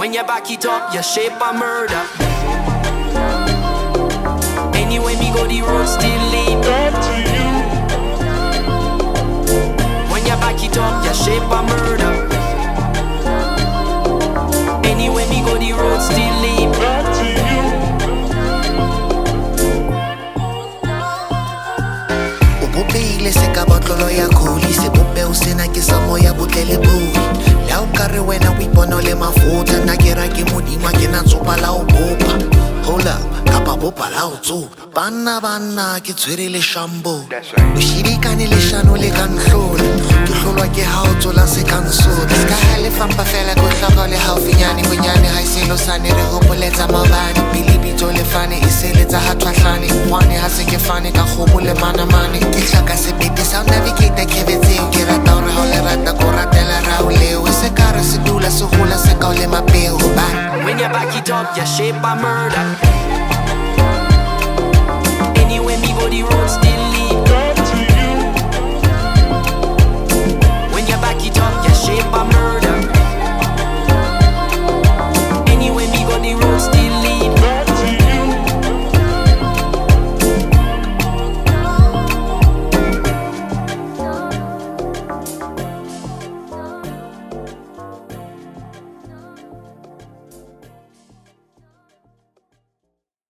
When you back it up, you shape a murder. Anyway me go, the road still lead back to you. When you back it up, you shape a murder. Anyway me go, the road still lead back to you. Ububile seka botlolo ya kholi se bope o sena ke sa moya botlele bui. La o kare wena o iponole mafuta na ke ra ke modimo ke na tsopa la o bopa. Hold up, kapa bopa la o tsopa. Banna ke tshwere le shambo. O shirikane le shano le ka nhlola. Ke hlolwa ke ha o tsola se ka nsola. Ska ha le fampa fela go hloka le haufinyane bonyane ha iselo sane re hopoletsa mabane. Bilibitso le fane iseletsa ha twahlane. Hwane ha se ke fane ka khomo le manamane. Ke hlaka sebete sa navigate khebetseng ke rata hore ha le rata ko ratela ra o leo. Se kare se dula se hola se ka o le mapeo ba. When you back it up, you shape a murder.